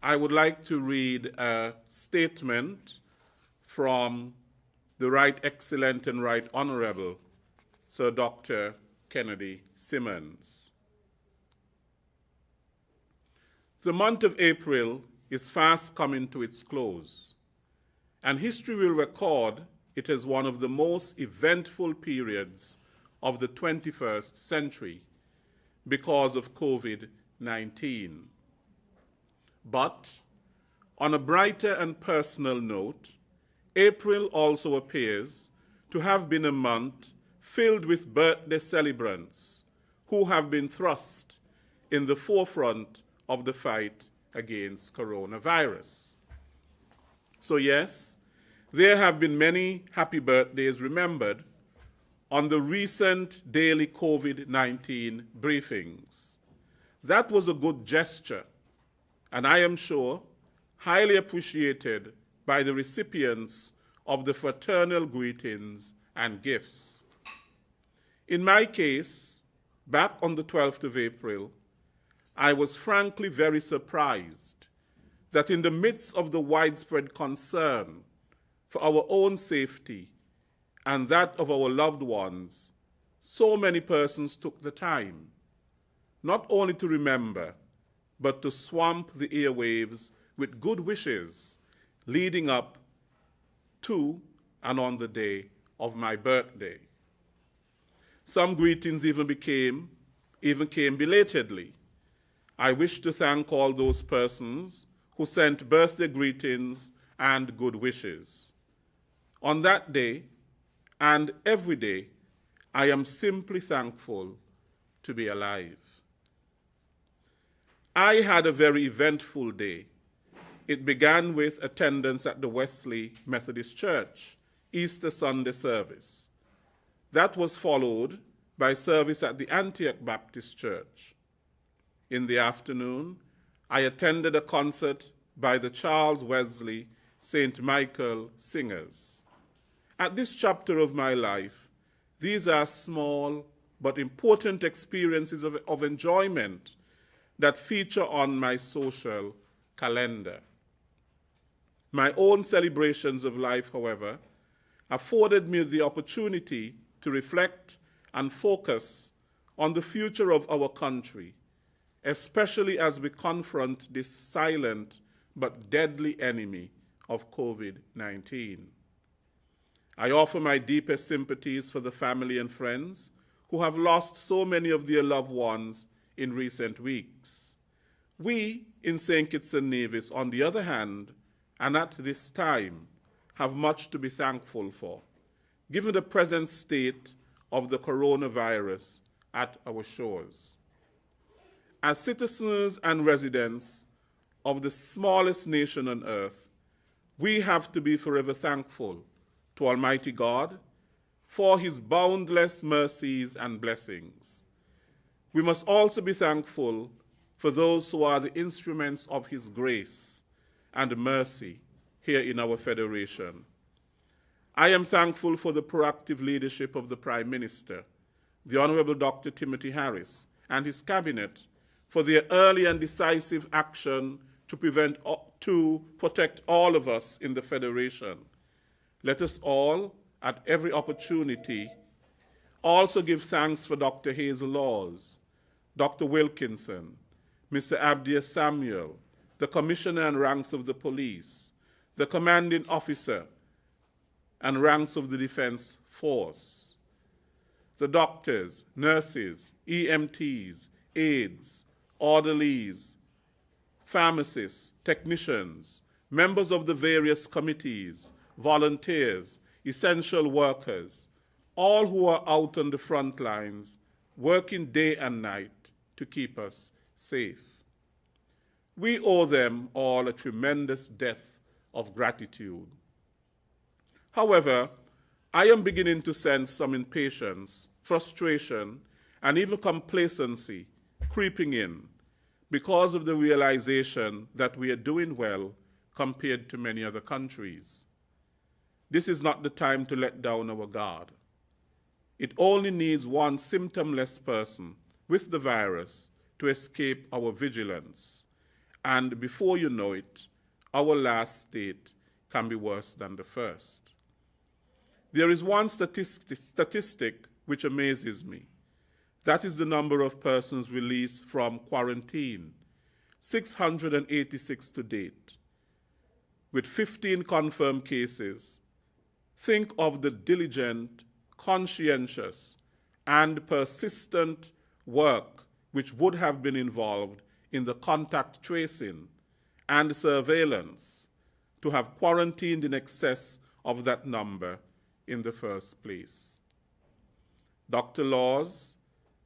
I would like to read a statement from the Right Excellent and Right Honorable Sir Dr. Kennedy Simmons. The month of April is fast coming to its close, and history will record it as one of the most eventful periods of the 21st century because of COVID-19. But on a brighter and personal note, April also appears to have been a month filled with birthday celebrants who have been thrust in the forefront of the fight against coronavirus. So yes, there have been many happy birthdays remembered on the recent daily COVID-19 briefings. That was a good gesture, and I am sure highly appreciated by the recipients of the fraternal greetings and gifts. In my case, back on the 12th of April, I was frankly very surprised that in the midst of the widespread concern for our own safety and that of our loved ones, so many persons took the time not only to remember, but to swamp the airwaves with good wishes leading up to and on the day of my birthday. Some greetings even came belatedly. I wish to thank all those persons who sent birthday greetings and good wishes. On that day and every day, I am simply thankful to be alive. I had a very eventful day. It began with attendance at the Wesley Methodist Church Easter Sunday service. That was followed by service at the Antioch Baptist Church. In the afternoon, I attended a concert by the Charles Wesley St. Michael Singers. At this chapter of my life, these are small but important experiences of enjoyment that feature on my social calendar. My own celebrations of life, however, afforded me the opportunity to reflect and focus on the future of our country, especially as we confront this silent but deadly enemy of COVID-19. I offer my deepest sympathies for the family and friends who have lost so many of their loved ones in recent weeks. We in St. Kitts and Nevis, on the other hand, and at this time, have much to be thankful for, given the present state of the coronavirus at our shores. As citizens and residents of the smallest nation on earth, we have to be forever thankful to Almighty God for his boundless mercies and blessings. We must also be thankful for those who are the instruments of his grace and mercy here in our federation. I am thankful for the proactive leadership of the Prime Minister, the Honorable Dr. Timothy Harris, and his cabinet for their early and decisive action to protect all of us in the federation. Let us all, at every opportunity, also give thanks for Dr. Hazel Laws, Dr. Wilkinson, Mr. Abdias Samuel, the Commissioner and ranks of the police, the commanding officer and ranks of the Defense Force, the doctors, nurses, EMTs, aides, orderlies, pharmacists, technicians, members of the various committees, volunteers, essential workers, all who are out on the front lines, working day and night to keep us safe. We owe them all a tremendous debt of gratitude. However, I am beginning to sense some impatience, frustration, and even complacency creeping in because of the realization that we are doing well compared to many other countries. This is not the time to let down our guard. It only needs one symptomless person with the virus to escape our vigilance. and before you know it, our last state can be worse than the first. There is one statistic which amazes me. That is the number of persons released from quarantine, 686 to date, with 15 confirmed cases. Think of the diligent, conscientious, and persistent work which would have been involved in the contact tracing and surveillance to have quarantined in excess of that number in the first place. Dr. Laws,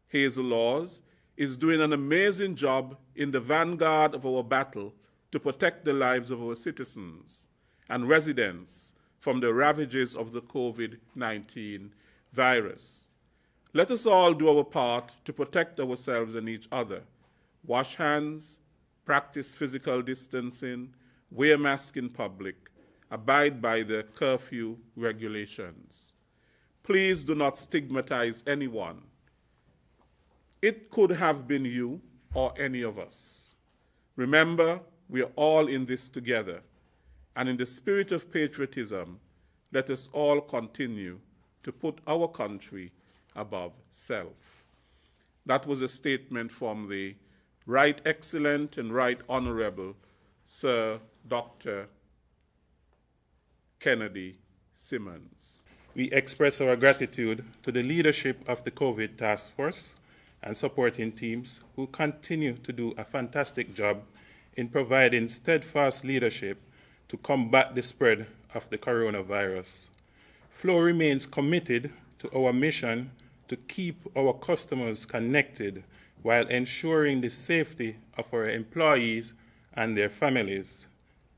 Hazel Laws, is doing an amazing job in the vanguard of our battle to protect the lives of our citizens and residents from the ravages of the COVID-19 virus. Let us all do our part to protect ourselves and each other. Wash hands, practice physical distancing, wear masks in public, abide by the curfew regulations. Please do not stigmatize anyone. It could have been you or any of us. Remember, we are all in this together, and in the spirit of patriotism, let us all continue to put our country above self. That was a statement from the Right Excellent and Right Honorable Sir Dr. Kennedy Simmons. We express our gratitude to the leadership of the COVID Task Force and supporting teams who continue to do a fantastic job in providing steadfast leadership to combat the spread of the coronavirus. Flow remains committed to our mission to keep our customers connected while ensuring the safety of our employees and their families.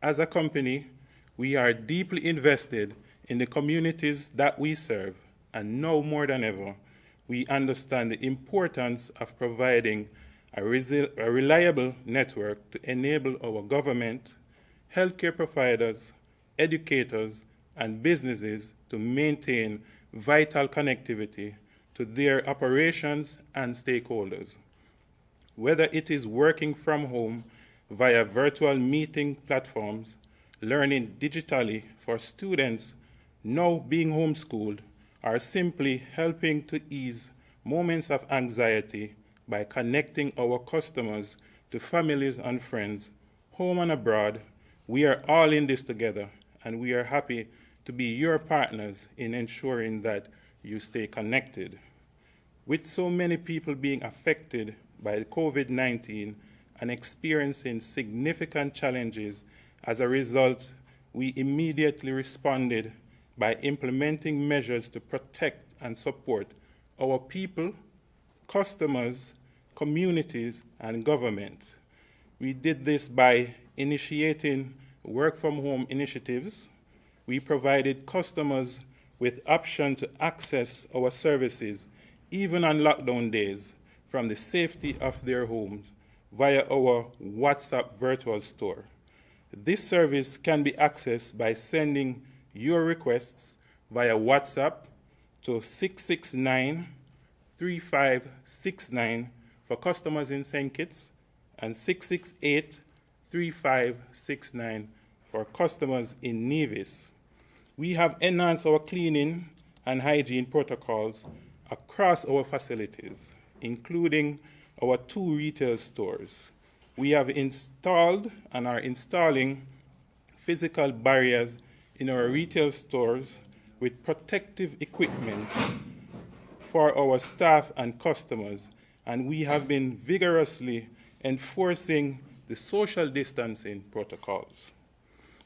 As a company, we are deeply invested in the communities that we serve, and now more than ever, we understand the importance of providing a reliable network to enable our government, healthcare providers, educators, and businesses to maintain vital connectivity to their operations and stakeholders. Whether it is working from home via virtual meeting platforms, learning digitally for students now being homeschooled, or simply helping to ease moments of anxiety by connecting our customers to families and friends, home and abroad, we are all in this together, and we are happy to be your partners in ensuring that you stay connected. With so many people being affected by COVID-19 and experiencing significant challenges as a result, we immediately responded by implementing measures to protect and support our people, customers, communities, and government. We did this by initiating work-from-home initiatives. We provided customers with option to access our services even on lockdown days from the safety of their homes via our WhatsApp virtual store. This service can be accessed by sending your requests via WhatsApp to 669-3569 for customers in St. Kitts and 668-3569 for customers in Nevis. We have enhanced our cleaning and hygiene protocols across our facilities, including our 2 retail stores. We have installed and are installing physical barriers in our retail stores with protective equipment for our staff and customers, and we have been vigorously enforcing the social distancing protocols.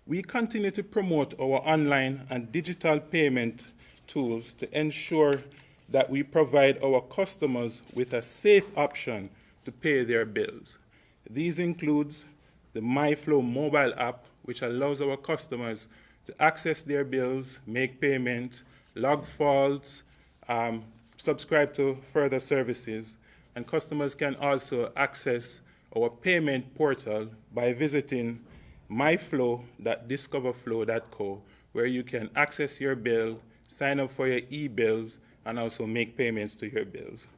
We continue to promote our online and digital payment tools to ensure that we provide our customers with a safe option to pay their bills. These include the MyFlow mobile app, which allows our customers to access their bills, make payment, log faults, subscribe to further services, and customers can also access our payment portal by visiting myflow.discoverflow.co, where you can access your bill, sign up for your e-bills, and also make payments to your bills.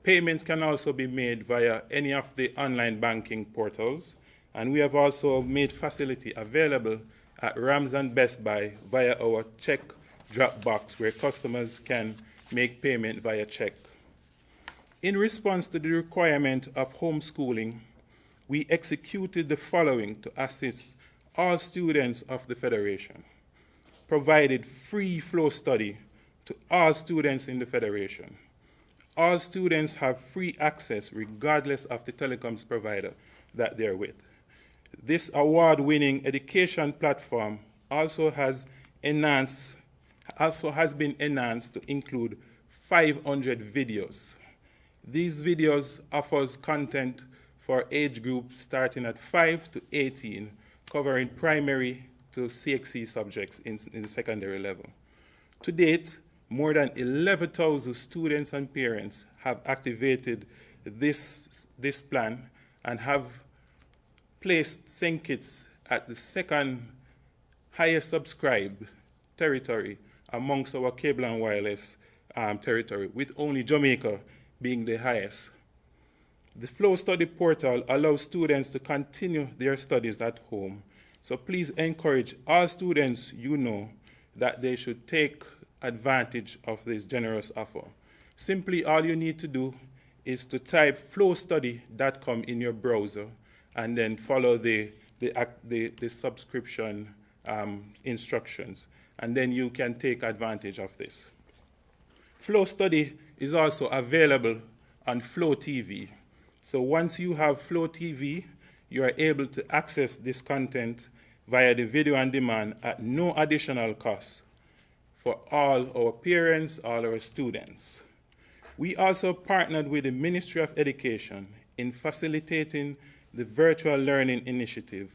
Payments can also be made via any of the online banking portals, And we have also made facility available at Rams and Best Buy via our check drop box, where customers can make payment via check. In response to the requirement of homeschooling, we executed the following to assist all students of the Federation. Provided free flow study to all students in the Federation. All students have free access regardless of the telecoms provider that they're with. This award-winning education platform also has been enhanced to include 500 videos. These videos offers content for age groups starting at 5 to 18, covering primary to CXC subjects in the secondary level. To date, more than 11,000 students and parents have activated this plan and have placed St. Kitts at the second highest subscribed territory amongst our cable and wireless territory, with only Jamaica being the highest. The Flow Study portal allows students to continue their studies at home, so please encourage all students you know that they should take advantage of this generous offer. Simply all you need to do is to type flowstudy.com in your browser and then follow the subscription instructions, and then you can take advantage of this. Flow Study is also available on Flow TV. So once you have Flow TV, you are able to access this content via the video on demand at no additional cost for all our parents, all our students. We also partnered with the Ministry of Education in facilitating the Virtual Learning Initiative,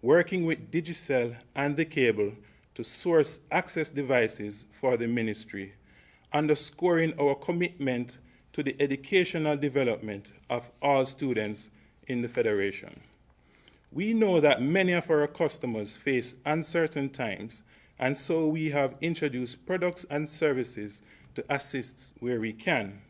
working with Digicel and the cable to source access devices for the ministry, underscoring our commitment to the educational development of all students in the Federation. We know that many of our customers face uncertain times, and so we have introduced products and services to assist where we can.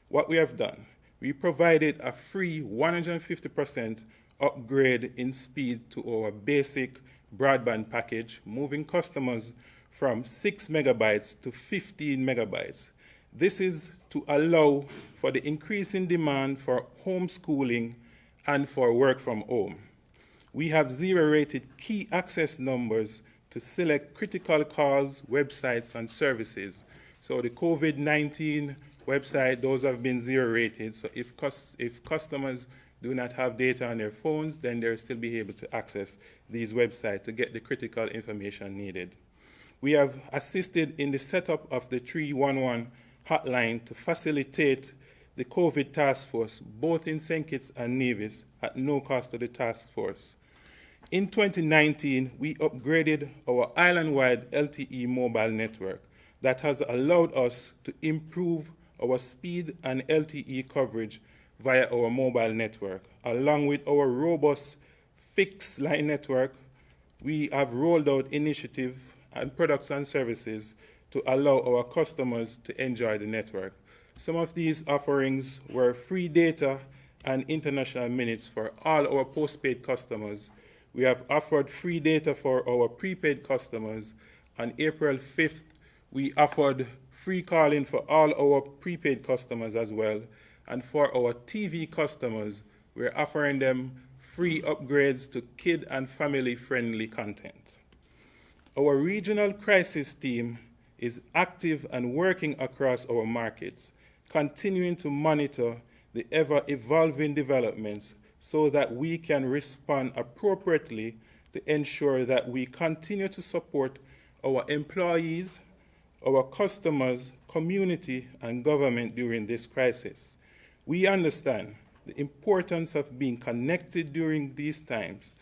What we have done, we provided a free 150% upgrade in speed to our basic broadband package, moving customers from 6 megabytes to 15 megabytes. This is to allow for the increasing demand for homeschooling and for work from home. We have zero-rated key access numbers to select critical calls, websites, and services. So the COVID-19 website, those have been zero-rated. So if customers do not have data on their phones, then they'll still be able to access these websites to get the critical information needed. We have assisted in the setup of the 311 hotline to facilitate the COVID task force, both in St. Kitts and Nevis, at no cost to the task force. In 2019, we upgraded our island-wide LTE mobile network that has allowed us to improve our speed and LTE coverage via our mobile network. Along with our robust fixed line network, we have rolled out initiatives and products and services to allow our customers to enjoy the network. Some of these offerings were free data and international minutes for all our postpaid customers. We have offered free data for our prepaid customers. On April 5th, we offered free calling for all our prepaid customers as well. And for our TV customers, we're offering them free upgrades to kid and family-friendly content. Our regional crisis team is active and working across our markets, continuing to monitor the ever-evolving developments so that we can respond appropriately to ensure that we continue to support our employees, our customers, community, and government during this crisis. We understand the importance of being connected during these times,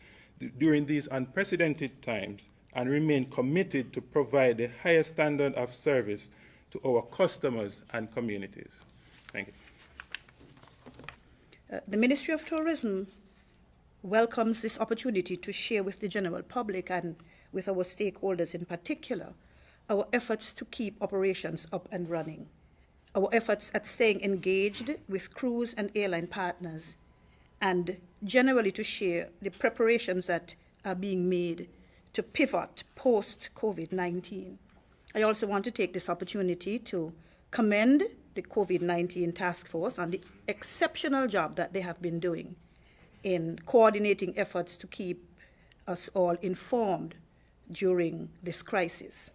during these unprecedented times, and remain committed to provide the highest standard of service to our customers and communities. Thank you. The Ministry of Tourism welcomes this opportunity to share with the general public and with our stakeholders in particular our efforts to keep operations up and running, our efforts at staying engaged with cruise and airline partners, and generally to share the preparations that are being made to pivot post-COVID-19. I also want to take this opportunity to commend the COVID-19 task force on the exceptional job that they have been doing in coordinating efforts to keep us all informed during this crisis.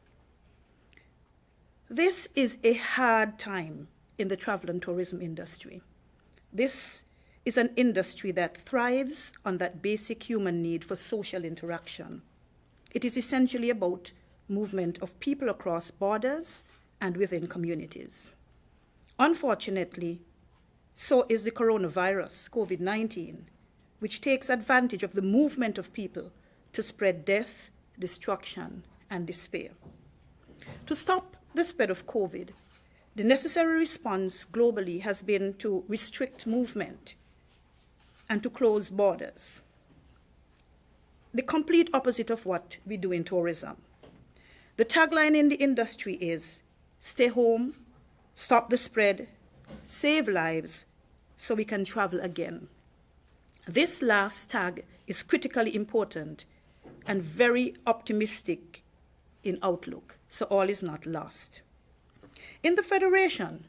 This is a hard time in the travel and tourism industry. This is an industry that thrives on that basic human need for social interaction. It is essentially about movement of people across borders and within communities. Unfortunately, so is the coronavirus, COVID-19, which takes advantage of the movement of people to spread death, destruction, and despair. To stop the spread of COVID, the necessary response globally has been to restrict movement and to close borders. The complete opposite of what we do in tourism. The tagline in the industry is, stay home, stop the spread, save lives, so we can travel again. This last tag is critically important and very optimistic in outlook, so all is not lost. In the Federation,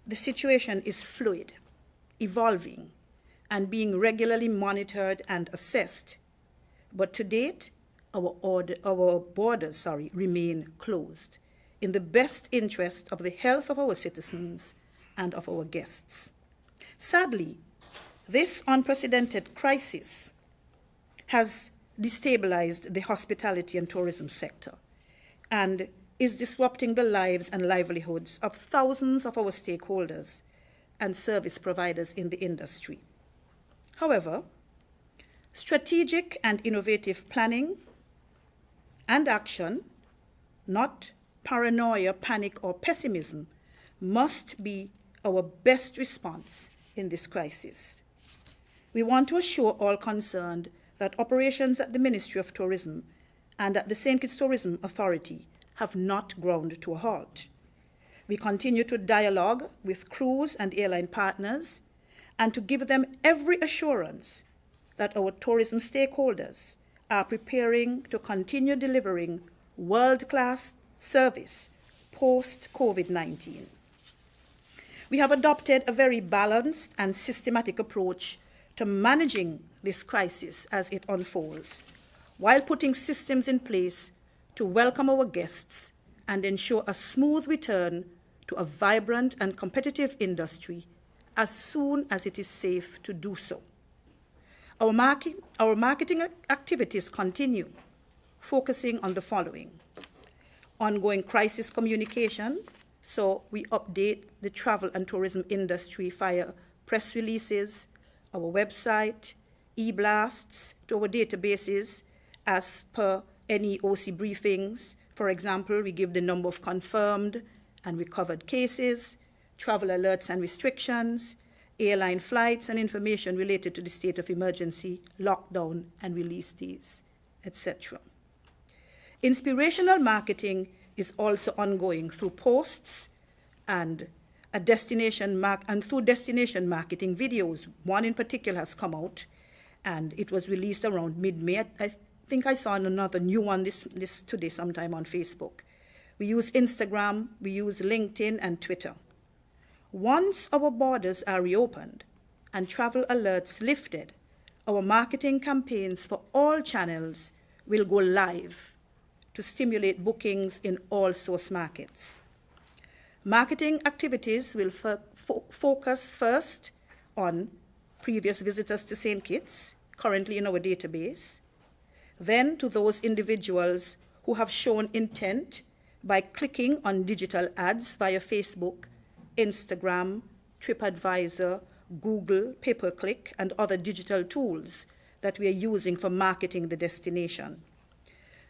the situation is fluid, evolving, and being regularly monitored and assessed. But to date, our borders remain closed in the best interest of the health of our citizens and of our guests. Sadly, this unprecedented crisis has destabilized the hospitality and tourism sector and is disrupting the lives and livelihoods of thousands of our stakeholders and service providers in the industry. However, strategic and innovative planning and action, not paranoia, panic, or pessimism, must be our best response in this crisis. We want to assure all concerned that operations at the Ministry of Tourism and at the St. Kitts Tourism Authority have not ground to a halt. We continue to dialogue with cruise and airline partners and to give them every assurance that our tourism stakeholders are preparing to continue delivering world-class service post-COVID-19. We have adopted a very balanced and systematic approach to managing this crisis as it unfolds, while putting systems in place to welcome our guests and ensure a smooth return to a vibrant and competitive industry as soon as it is safe to do so. Our marketing activities continue, focusing on the following: ongoing crisis communication, so we update the travel and tourism industry via press releases, our website, e-blasts to our databases as per NEOC briefings. For example, we give the number of confirmed and recovered cases, travel alerts and restrictions, airline flights and information related to the state of emergency, lockdown and release days, etc. Inspirational marketing is also ongoing through posts and through destination marketing videos. One in particular has come out, and it was released around mid-May. I think I saw another new one this today sometime on Facebook. We use Instagram, we use LinkedIn and Twitter. Once our borders are reopened and travel alerts lifted, our marketing campaigns for all channels will go live to stimulate bookings in all source markets. Marketing activities will focus first on previous visitors to St. Kitts, currently in our database, then to those individuals who have shown intent by clicking on digital ads via Facebook, Instagram, TripAdvisor, Google, pay-per-click, and other digital tools that we are using for marketing the destination.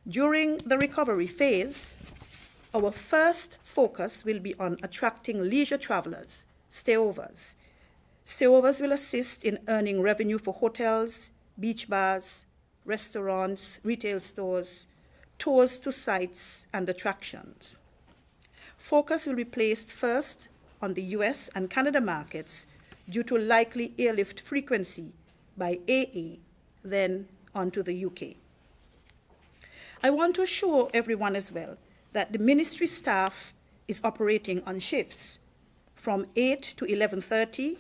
During the recovery phase, our first focus will be on attracting leisure travelers, stayovers. Stayovers will assist in earning revenue for hotels, beach bars, restaurants, retail stores, tours to sites and attractions. Focus will be placed first on the US and Canada markets due to likely airlift frequency by AA, then on to the UK. I want to assure everyone as well that the ministry staff is operating on shifts from 8 to 11:30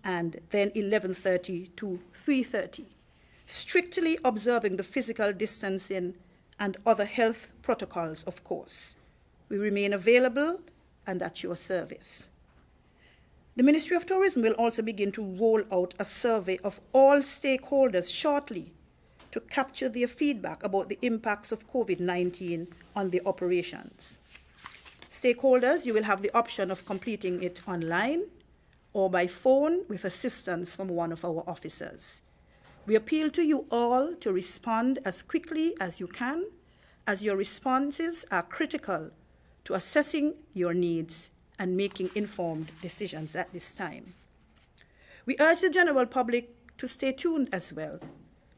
and then 11:30 to 3:30, strictly observing the physical distancing and other health protocols, of course. We remain available and at your service. The Ministry of Tourism will also begin to roll out a survey of all stakeholders shortly to capture their feedback about the impacts of COVID-19 on the operations. Stakeholders, you will have the option of completing it online or by phone with assistance from one of our officers. We appeal to you all to respond as quickly as you can, as your responses are critical to assessing your needs and making informed decisions at this time. We urge the general public to stay tuned as well,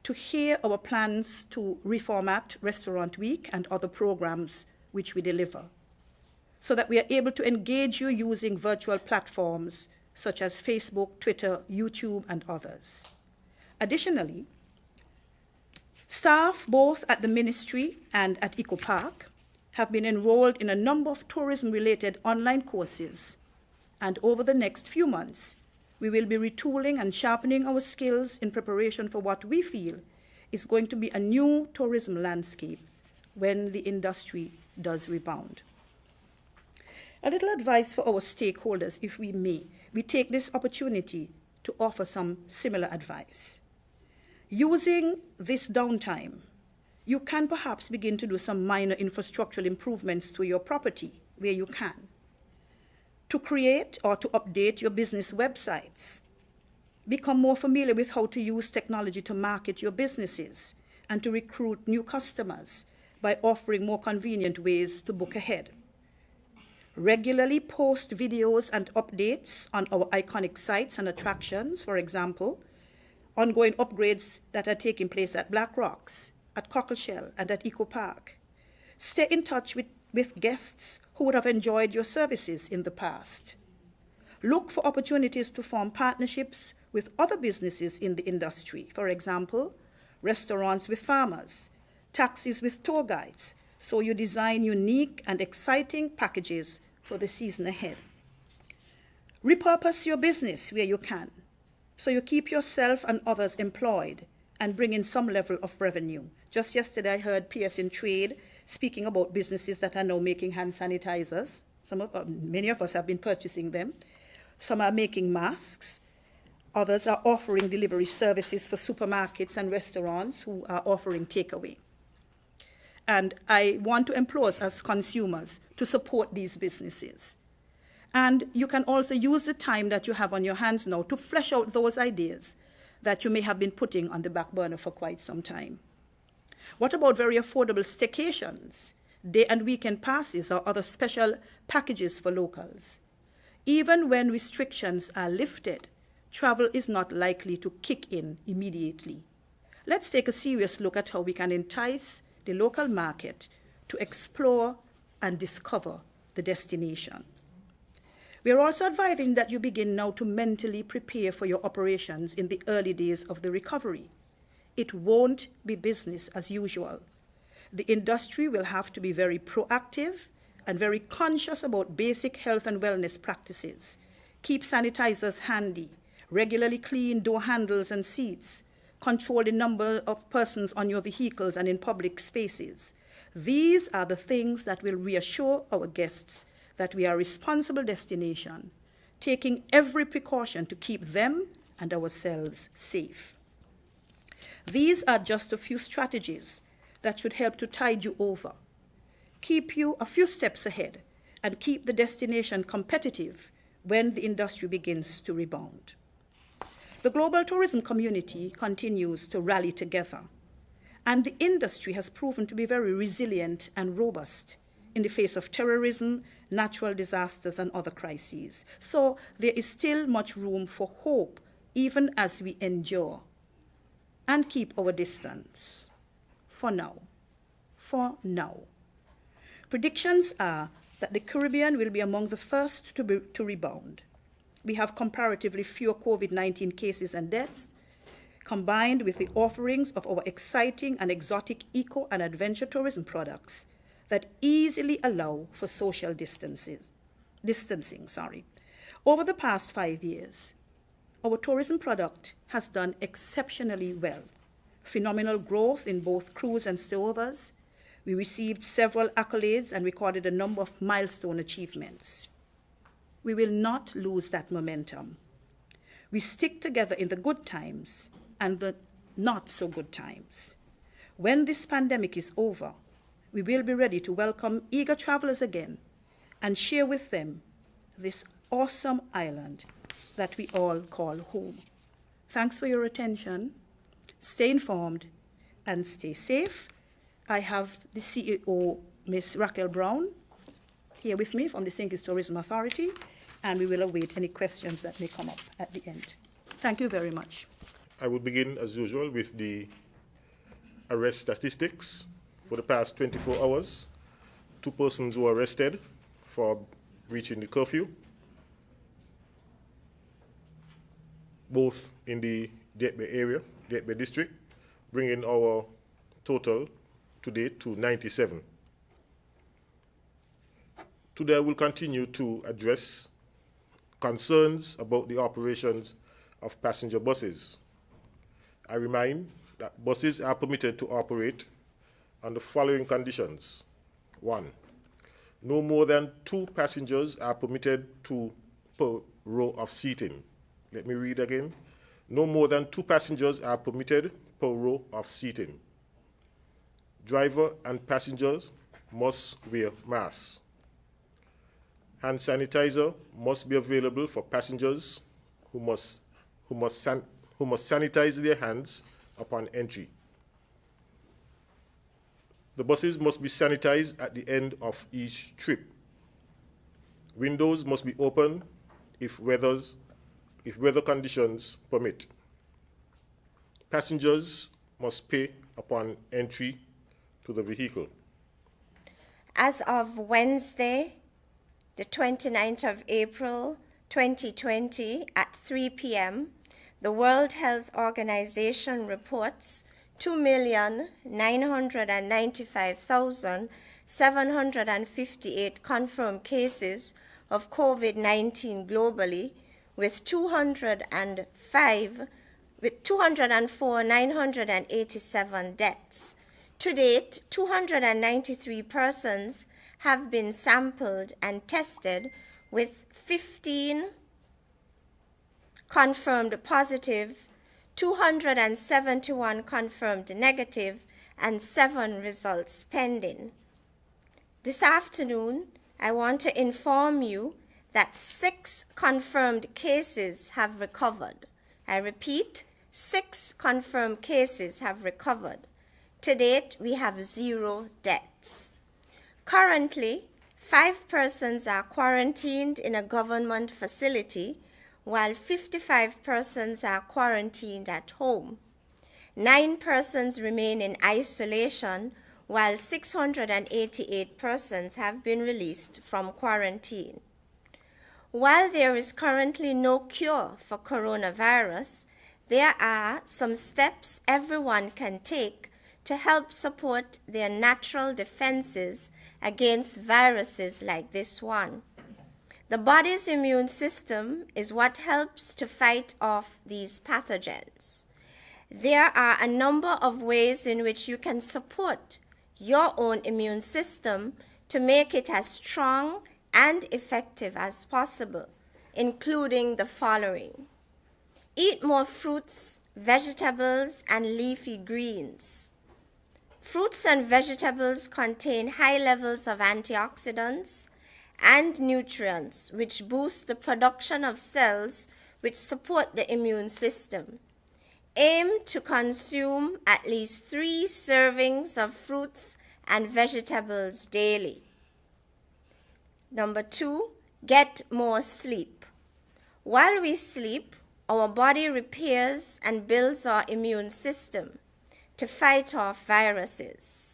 to hear our plans to reformat Restaurant Week and other programs which we deliver, so that we are able to engage you using virtual platforms such as Facebook, Twitter, YouTube, and others. Additionally, staff both at the ministry and at Eco Park have been enrolled in a number of tourism-related online courses, and over the next few months, we will be retooling and sharpening our skills in preparation for what we feel is going to be a new tourism landscape when the industry does rebound. A little advice for our stakeholders, if we may. We take this opportunity to offer some similar advice. Using this downtime, you can perhaps begin to do some minor infrastructural improvements to your property where you can, to create or to update your business websites, become more familiar with how to use technology to market your businesses and to recruit new customers by offering more convenient ways to book ahead. Regularly post videos and updates on our iconic sites and attractions, for example, ongoing upgrades that are taking place at Black Rocks, at Cockleshell, and at Eco Park. Stay in touch with guests who would have enjoyed your services in the past. Look for opportunities to form partnerships with other businesses in the industry, for example, restaurants with farmers, taxis with tour guides, so you design unique and exciting packages for the season ahead. Repurpose your business where you can, so you keep yourself and others employed and bring in some level of revenue. Just yesterday, I heard Pearson Trade speaking about businesses that are now making hand sanitizers. Many of us have been purchasing them. Some are making masks. Others are offering delivery services for supermarkets and restaurants who are offering takeaway. And I want to implore us as consumers to support these businesses. And you can also use the time that you have on your hands now to flesh out those ideas that you may have been putting on the back burner for quite some time. What about very affordable staycations, day and weekend passes, or other special packages for locals? Even when restrictions are lifted, travel is not likely to kick in immediately. Let's take a serious look at how we can entice the local market to explore and discover the destination. We are also advising that you begin now to mentally prepare for your operations in the early days of the recovery. It won't be business as usual. The industry will have to be very proactive and very conscious about basic health and wellness practices. Keep sanitizers handy, regularly clean door handles and seats, control the number of persons on your vehicles and in public spaces. These are the things that will reassure our guests that we are a responsible destination, taking every precaution to keep them and ourselves safe. These are just a few strategies that should help to tide you over, keep you a few steps ahead, and keep the destination competitive when the industry begins to rebound. The global tourism community continues to rally together, and the industry has proven to be very resilient and robust in the face of terrorism, natural disasters, and other crises. So there is still much room for hope, even as we endure and keep our distance. For now. Predictions are that the Caribbean will be among the first to rebound. We have comparatively fewer COVID-19 cases and deaths, combined with the offerings of our exciting and exotic eco and adventure tourism products that easily allow for social distancing. Over the past 5 years, our tourism product has done exceptionally well. Phenomenal growth in both cruise and stayovers. We received several accolades and recorded a number of milestone achievements. We will not lose that momentum. We stick together in the good times and the not so good times. When this pandemic is over, we will be ready to welcome eager travelers again and share with them this awesome island that we all call home. Thanks for your attention. Stay informed and stay safe. I have the CEO, Ms. Raquel Brown, here with me from the St. Kitts Tourism Authority, and we will await any questions that may come up at the end. Thank you very much. I will begin, as usual, with the arrest statistics. For the past 24 hours, 2 persons were arrested for breaching the curfew, both in the Detbe area, Detbe district, bringing our total to date to 97. Today I will continue to address concerns about the operations of passenger buses. I remind that buses are permitted to operate on the following conditions. 1, no more than 2 passengers are permitted per row of seating. Let me read again. No more than 2 passengers are permitted per row of seating. Driver and passengers must wear masks. Hand sanitizer must be available for passengers who must sanitize their hands upon entry. The buses must be sanitized at the end of each trip. Windows must be open if weather conditions permit. Passengers must pay upon entry to the vehicle. As of Wednesday, the 29th of April, 2020, at 3 p.m., the World Health Organization reports 2,995,758 confirmed cases of COVID-19 globally, with 204,987 deaths. To date, 293 persons have been sampled and tested, with 15 confirmed positive, 271 confirmed negative, and 7 results pending. This afternoon, I want to inform you that 6 confirmed cases have recovered. I repeat, 6 confirmed cases have recovered. To date, we have 0 deaths. Currently, 5 persons are quarantined in a government facility, while 55 persons are quarantined at home. 9 persons remain in isolation, while 688 persons have been released from quarantine. While there is currently no cure for coronavirus, there are some steps everyone can take to help support their natural defenses against viruses like this one. The body's immune system is what helps to fight off these pathogens. There are a number of ways in which you can support your own immune system to make it as strong and effective as possible, including the following. Eat more fruits, vegetables, and leafy greens. Fruits and vegetables contain high levels of antioxidants and nutrients which boost the production of cells which support the immune system. Aim to consume at least 3 servings of fruits and vegetables daily. Number 2, get more sleep. While we sleep, our body repairs and builds our immune system to fight off viruses.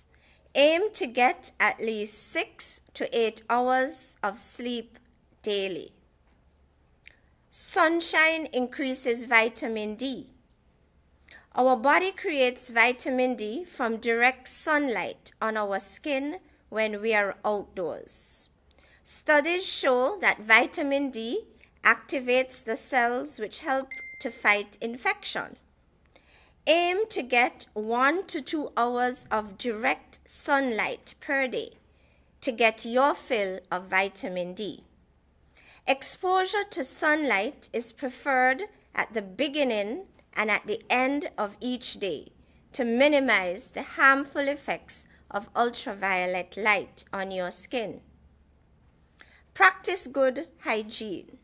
Aim to get at least 6 to 8 hours of sleep daily. Sunshine increases vitamin D. Our body creates vitamin D from direct sunlight on our skin when we are outdoors. Studies show that vitamin D activates the cells which help to fight infection. Aim to get 1 to 2 hours of direct sunlight per day to get your fill of vitamin D. Exposure to sunlight is preferred at the beginning and at the end of each day to minimize the harmful effects of ultraviolet light on your skin. Practice good hygiene.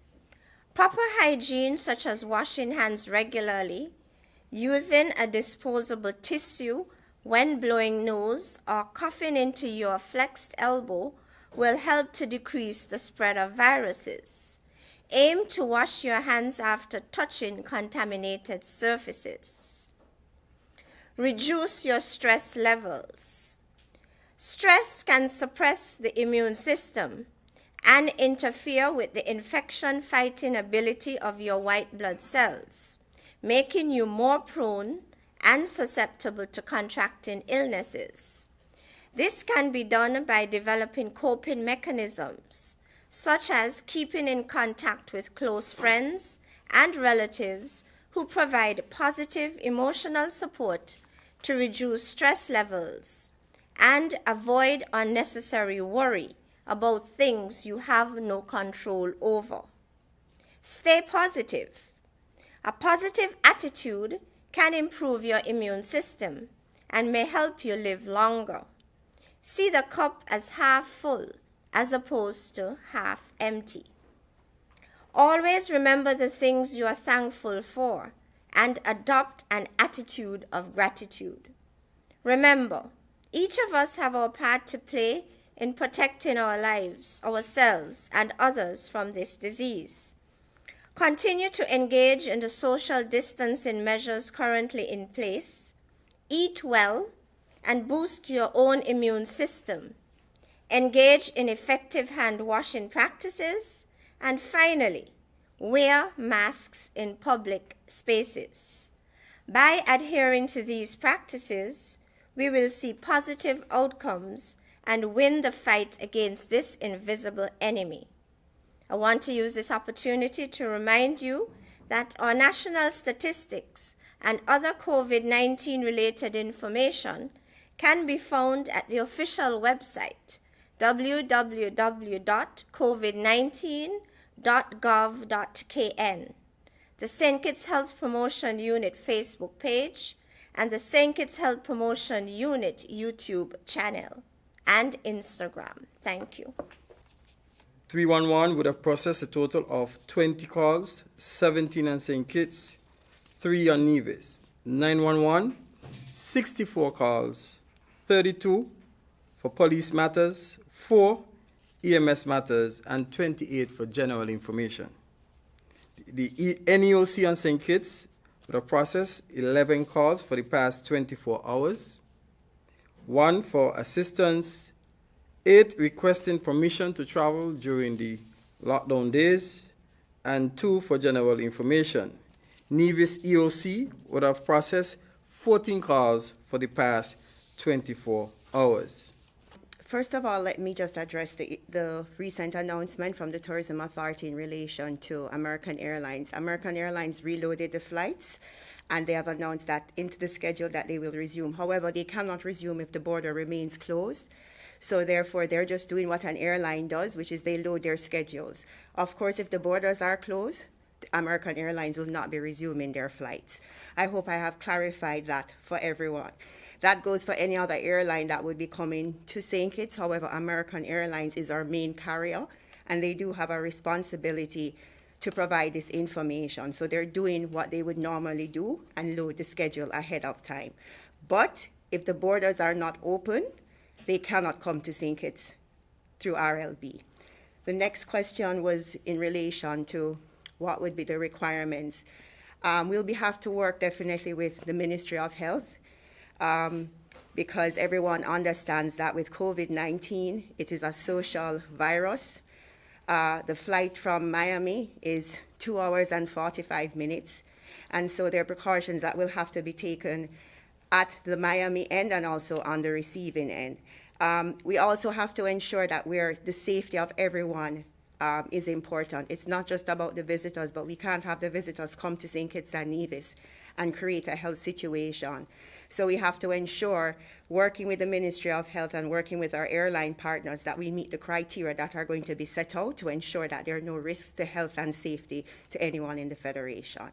Proper hygiene, such as washing hands regularly, using a disposable tissue when blowing nose or coughing into your flexed elbow, will help to decrease the spread of viruses. Aim to wash your hands after touching contaminated surfaces. Reduce your stress levels. Stress can suppress the immune system and interfere with the infection-fighting ability of your white blood cells, making you more prone and susceptible to contracting illnesses. This can be done by developing coping mechanisms, such as keeping in contact with close friends and relatives who provide positive emotional support to reduce stress levels and avoid unnecessary worry about things you have no control over. Stay positive. A positive attitude can improve your immune system and may help you live longer. See the cup as half full as opposed to half empty. Always remember the things you are thankful for and adopt an attitude of gratitude. Remember, each of us have our part to play in protecting our lives, ourselves, and others from this disease. Continue to engage in the social distancing measures currently in place. Eat well and boost your own immune system. Engage in effective hand washing practices. And finally, wear masks in public spaces. By adhering to these practices, we will see positive outcomes and win the fight against this invisible enemy. I want to use this opportunity to remind you that our national statistics and other COVID-19 related information can be found at the official website www.covid19.gov.kn, the St. Kitts Health Promotion Unit Facebook page, and the St. Kitts Health Promotion Unit YouTube channel and Instagram. Thank you. 311 would have processed a total of 20 calls, 17 on St. Kitts, 3 on Nevis. 911, 64 calls, 32 for police matters, 4 EMS matters, and 28 for general information. The NEOC on St. Kitts would have processed 11 calls for the past 24 hours, 1 for assistance, 8 requesting permission to travel during the lockdown days, and 2 for general information. Nevis EOC would have processed 14 calls for the past 24 hours. First of all, let me just address the recent announcement from the Tourism Authority in relation to American Airlines. American Airlines reloaded the flights, and they have announced that into the schedule that they will resume. However, they cannot resume if the border remains closed. So therefore, they're just doing what an airline does, which is they load their schedules. Of course, if the borders are closed, American Airlines will not be resuming their flights. I hope I have clarified that for everyone. That goes for any other airline that would be coming to St. Kitts. However, American Airlines is our main carrier, and they do have a responsibility to provide this information. So they're doing what they would normally do and load the schedule ahead of time. But if the borders are not open, they cannot come to St. Kitts through RLB. The next question was in relation to what would be the requirements. We'll have to work definitely with the Ministry of Health because everyone understands that with COVID-19, it is a social virus. The flight from Miami is 2 hours and 45 minutes. And so there are precautions that will have to be taken at the Miami end and also on the receiving end. We also have to ensure that the safety of everyone is important. It's not just about the visitors, but we can't have the visitors come to St. Kitts and Nevis and create a health situation. So we have to ensure, working with the Ministry of Health and working with our airline partners, that we meet the criteria that are going to be set out to ensure that there are no risks to health and safety to anyone in the Federation.